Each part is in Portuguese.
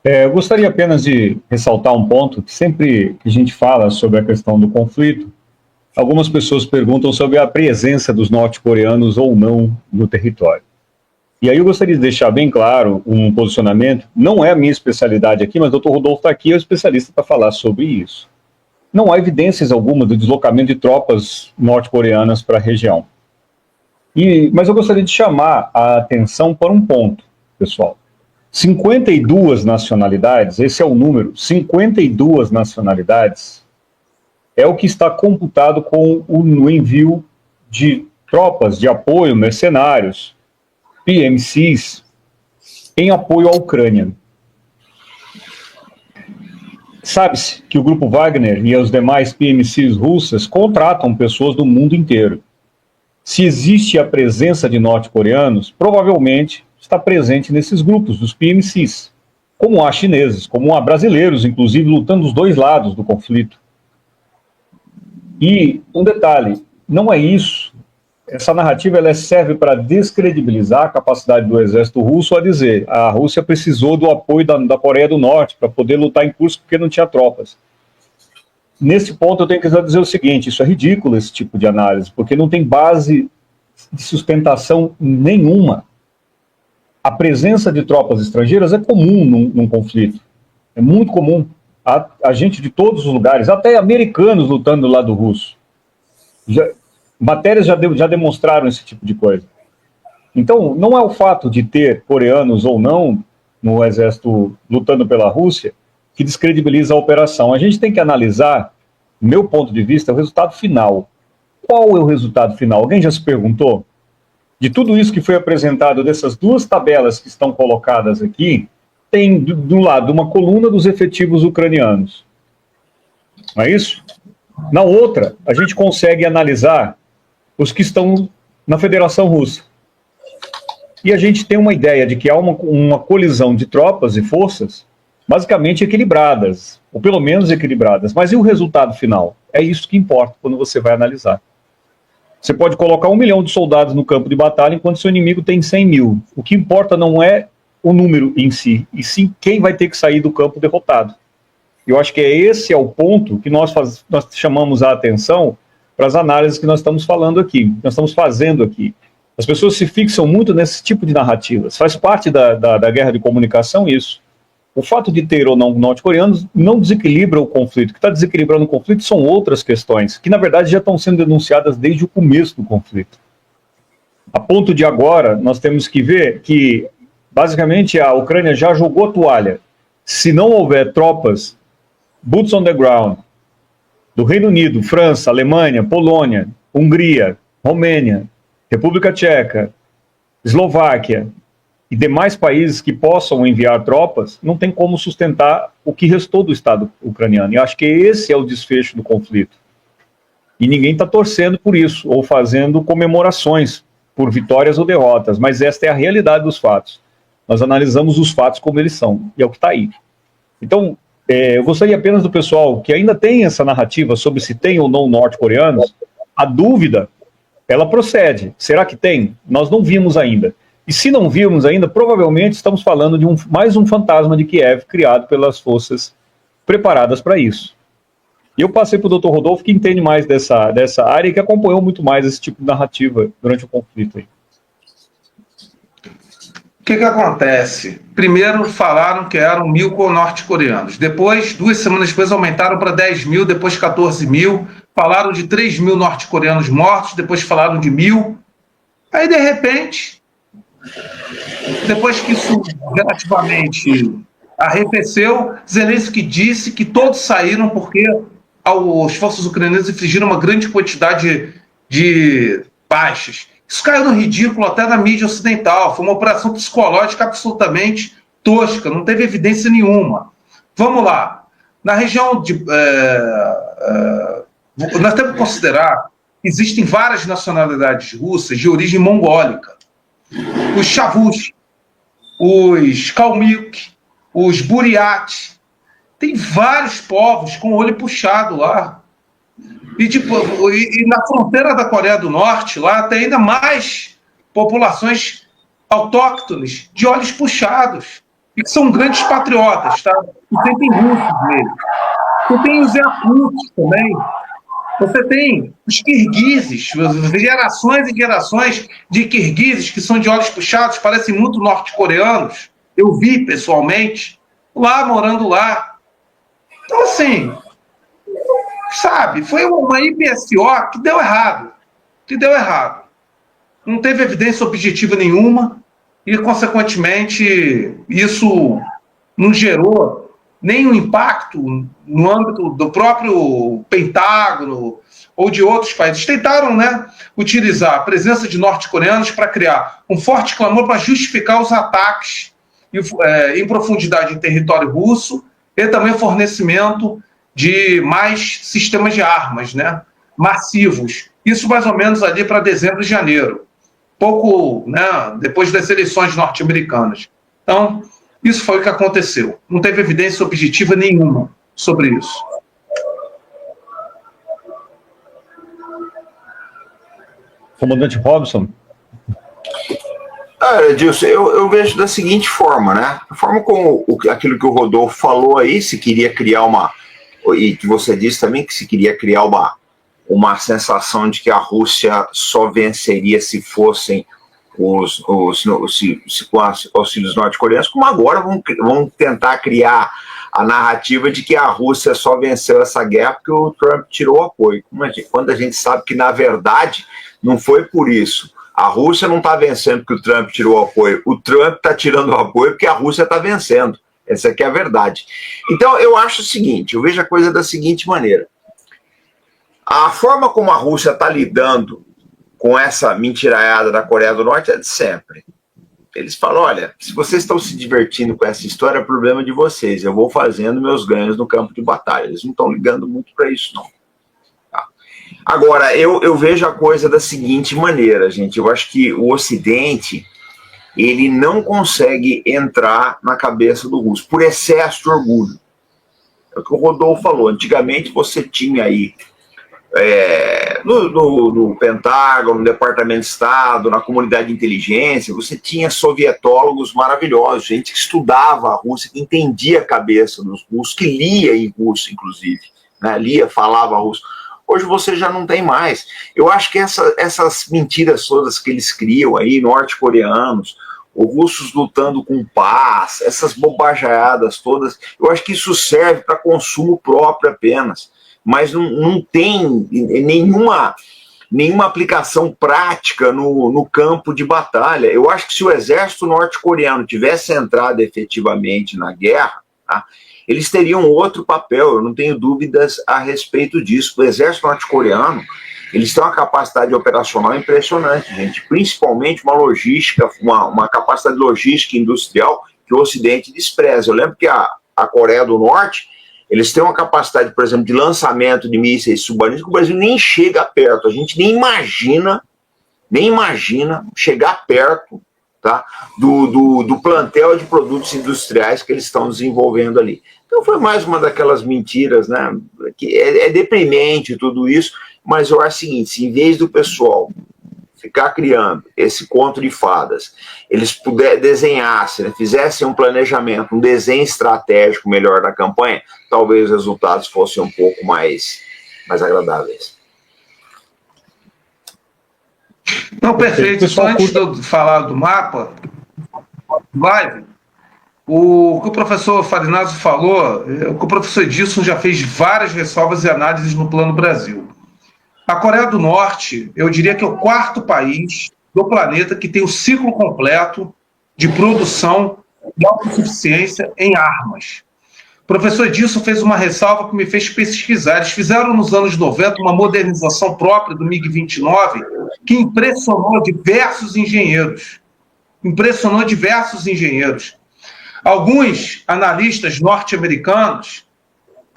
Eu gostaria apenas de ressaltar um ponto que sempre que a gente fala sobre a questão do conflito, algumas pessoas perguntam sobre a presença dos norte-coreanos ou não no território. E aí eu gostaria de deixar bem claro um posicionamento, não é a minha especialidade aqui, mas o Dr. Rodolfo está aqui, é o especialista para falar sobre isso. Não há evidências alguma do deslocamento de tropas norte-coreanas para a região. Mas eu gostaria de chamar a atenção para um ponto, pessoal. 52 nacionalidades, esse é o número, 52 nacionalidades é o que está computado com o envio de tropas de apoio, mercenários, PMCs, em apoio à Ucrânia. Sabe-se que o grupo Wagner e os demais PMCs russas contratam pessoas do mundo inteiro. Se existe a presença de norte-coreanos, provavelmente está presente nesses grupos, dos PMCs, como há chineses, como há brasileiros, inclusive, lutando dos dois lados do conflito. E um detalhe, não é isso. Essa narrativa ela serve para descredibilizar a capacidade do exército russo a dizer a Rússia precisou do apoio da Coreia do Norte para poder lutar em Kursk porque não tinha tropas. Nesse ponto eu tenho que dizer o seguinte, isso é ridículo esse tipo de análise, porque não tem base de sustentação nenhuma. A presença de tropas estrangeiras é comum num conflito, é muito comum. Há gente de todos os lugares, até americanos lutando do lado russo. Matérias já demonstraram esse tipo de coisa. Então, não é o fato de ter coreanos ou não no exército lutando pela Rússia que descredibiliza a operação. A gente tem que analisar, do meu ponto de vista, o resultado final. Qual é o resultado final? Alguém já se perguntou? De tudo isso que foi apresentado, dessas duas tabelas que estão colocadas aqui, tem do lado uma coluna dos efetivos ucranianos. Não é isso? Na outra, a gente consegue analisar os que estão na Federação Russa. E a gente tem uma ideia de que há uma colisão de tropas e forças basicamente equilibradas, ou pelo menos equilibradas. Mas e o resultado final? É isso que importa quando você vai analisar. Você pode colocar 1 milhão de soldados no campo de batalha enquanto seu inimigo tem 100 mil. O que importa não é o número em si, e sim quem vai ter que sair do campo derrotado. Eu acho que esse é o ponto que nós chamamos a atenção para as análises que nós estamos falando aqui, nós estamos fazendo aqui. As pessoas se fixam muito nesse tipo de narrativas. Faz parte da guerra de comunicação isso. O fato de ter ou não norte-coreanos não desequilibra o conflito. O que está desequilibrando o conflito são outras questões, que na verdade já estão sendo denunciadas desde o começo do conflito. A ponto de agora, nós temos que ver que, basicamente, a Ucrânia já jogou a toalha. Se não houver tropas, boots on the ground, do Reino Unido, França, Alemanha, Polônia, Hungria, Romênia, República Tcheca, Eslováquia e demais países que possam enviar tropas, não tem como sustentar o que restou do Estado ucraniano. E acho que esse é o desfecho do conflito. E ninguém está torcendo por isso, ou fazendo comemorações por vitórias ou derrotas, mas esta é a realidade dos fatos. Nós analisamos os fatos como eles são, e é o que está aí. Então, eu gostaria apenas do pessoal que ainda tem essa narrativa sobre se tem ou não norte-coreanos, a dúvida, ela procede. Será que tem? Nós não vimos ainda. E se não vimos ainda, provavelmente estamos falando de mais um fantasma de Kiev criado pelas forças preparadas para isso. E eu passei para o Dr. Rodolfo, que entende mais dessa área e que acompanhou muito mais esse tipo de narrativa durante o conflito aí. O que acontece? Primeiro falaram que eram 1.000 norte-coreanos. Depois, 2 semanas depois, aumentaram para 10 mil, depois 14 mil. Falaram de 3 mil norte-coreanos mortos, depois falaram de 1.000. Aí, de repente, depois que isso relativamente arrefeceu, Zelensky disse que todos saíram porque as forças ucranianas infligiram uma grande quantidade de baixas. Isso caiu no ridículo até na mídia ocidental. Foi uma operação psicológica absolutamente tosca, não teve evidência nenhuma. Vamos lá. Na região de... nós temos que considerar que existem várias nacionalidades russas de origem mongólica. Os Chavus, os Kalmyk, os Buriat. Tem vários povos com o olho puxado lá. E na fronteira da Coreia do Norte, lá tem ainda mais populações autóctones de olhos puxados. e que são grandes patriotas, tá? E tem russos nele. Você tem os Yakuts também. Você tem os kirguizes, gerações e gerações de kirguizes que são de olhos puxados, parecem muito norte-coreanos. Eu vi pessoalmente, lá, morando lá. Então, assim, sabe, foi uma IPSO que deu errado. Não teve evidência objetiva nenhuma e, consequentemente, isso não gerou nenhum impacto no âmbito do próprio Pentágono ou de outros países. Tentaram, né, utilizar a presença de norte-coreanos para criar um forte clamor para justificar os ataques em profundidade em território russo e também o fornecimento de mais sistemas de armas, né, massivos. Isso mais ou menos ali para dezembro e janeiro, pouco, né, depois das eleições norte-americanas. Então, isso foi o que aconteceu. Não teve evidência objetiva nenhuma sobre isso. Comandante Robson? Edilson, eu vejo da seguinte forma, né? A forma como aquilo que o Rodolfo falou aí, se queria criar e que você disse também, que se queria criar uma sensação de que a Rússia só venceria se fossem com auxílios norte-coreanos, como agora vão tentar criar a narrativa de que a Rússia só venceu essa guerra porque o Trump tirou o apoio. Quando a gente sabe que, na verdade, não foi por isso. A Rússia não está vencendo porque o Trump tirou o apoio. O Trump está tirando o apoio porque a Rússia está vencendo. Essa aqui é a verdade. Então, eu acho o seguinte, eu vejo a coisa da seguinte maneira. A forma como a Rússia está lidando com essa mentiraiada da Coreia do Norte é de sempre. Eles falam, olha, se vocês estão se divertindo com essa história, é problema de vocês. Eu vou fazendo meus ganhos no campo de batalha. Eles não estão ligando muito para isso, não. Tá? Agora, eu vejo a coisa da seguinte maneira, gente. Eu acho que o Ocidente, ele não consegue entrar na cabeça do russo, por excesso de orgulho. É o que o Rodolfo falou. Antigamente você tinha aí no Pentágono, no Departamento de Estado, na comunidade de inteligência, você tinha sovietólogos maravilhosos, gente que estudava a Rússia, que entendia a cabeça dos russos, que lia em russo, inclusive, né? Falava russo. Hoje você já não tem mais. Eu acho que essas mentiras todas que eles criam aí, norte-coreanos, os russos lutando com paz, essas bobajaiadas todas, eu acho que isso serve para consumo próprio apenas. Mas não tem nenhuma aplicação prática no campo de batalha. Eu acho que se o exército norte-coreano tivesse entrado efetivamente na guerra, tá, eles teriam outro papel, eu não tenho dúvidas a respeito disso. O exército norte-coreano, eles têm uma capacidade operacional impressionante, gente, principalmente uma logística, uma capacidade logística e industrial que o Ocidente despreza. Eu lembro que a Coreia do Norte, eles têm uma capacidade, por exemplo, de lançamento de mísseis submarinos que o Brasil nem chega perto. A gente nem imagina chegar perto, tá, do plantel de produtos industriais que eles estão desenvolvendo ali. Então foi mais uma daquelas mentiras, né? Que é deprimente tudo isso, mas eu acho o seguinte, se em vez do pessoal ficar criando esse conto de fadas, eles desenhassem, né, fizessem um planejamento, um desenho estratégico melhor da campanha, talvez os resultados fossem um pouco mais agradáveis. Não, perfeito. Só antes de eu falar do mapa, live, o que o professor Farinazzo falou, o que o professor Edilson já fez várias ressalvas e análises no Plano Brasil. A Coreia do Norte, eu diria que é o 4º país do planeta que tem o ciclo completo de produção de autossuficiência em armas. O professor Edilson fez uma ressalva que me fez pesquisar. Eles fizeram nos anos 90 uma modernização própria do MiG-29 que impressionou diversos engenheiros. Alguns analistas norte-americanos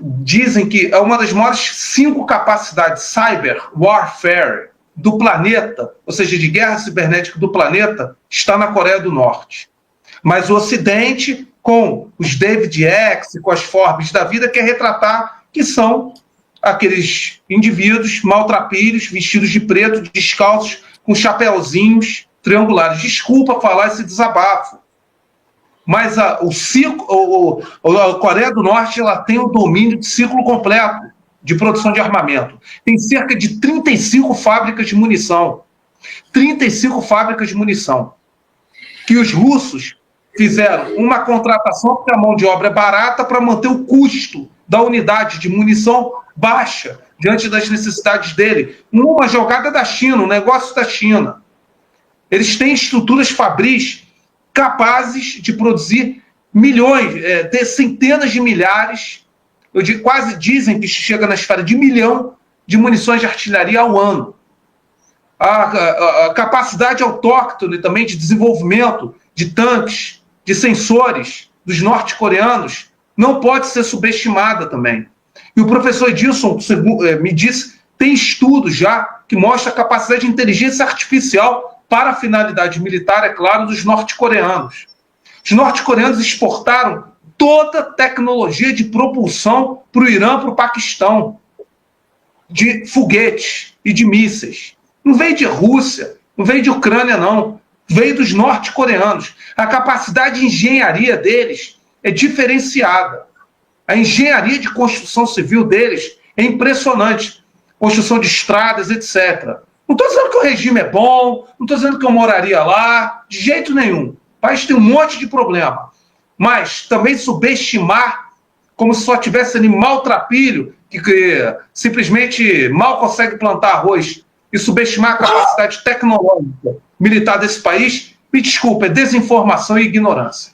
dizem que é uma das maiores 5 capacidades cyber warfare do planeta, ou seja, de guerra cibernética do planeta, está na Coreia do Norte. Mas o Ocidente, com os David X, com as Forbes da vida, quer retratar que são aqueles indivíduos maltrapilhos, vestidos de preto, descalços, com chapéuzinhos triangulares. Desculpa falar esse desabafo, mas a Coreia do Norte ela tem o domínio de ciclo completo de produção de armamento. Tem cerca de 35 fábricas de munição. 35 fábricas de munição. Que os russos fizeram uma contratação porque a mão de obra é barata para manter o custo da unidade de munição baixa diante das necessidades dele. Uma jogada da China, um negócio da China. Eles têm estruturas fabris capazes de produzir milhões, ter centenas de milhares, quase dizem que chega na esfera de 1 milhão de munições de artilharia ao ano. A capacidade autóctone também de desenvolvimento de tanques, de sensores dos norte-coreanos não pode ser subestimada também. E o professor Edilson me disse, tem estudos já que mostram a capacidade de inteligência artificial para a finalidade militar, é claro, dos norte-coreanos. Os norte-coreanos exportaram toda a tecnologia de propulsão para o Irã, para o Paquistão, de foguetes e de mísseis. Não veio de Rússia, não veio de Ucrânia, não. Veio dos norte-coreanos. A capacidade de engenharia deles é diferenciada. A engenharia de construção civil deles é impressionante. Construção de estradas, etc. Não estou dizendo que o regime é bom, não estou dizendo que eu moraria lá, de jeito nenhum. O país tem um monte de problema. Mas também subestimar como se só tivesse ali maltrapilho, que simplesmente mal consegue plantar arroz, e subestimar a capacidade tecnológica militar desse país, me desculpa, é desinformação e ignorância.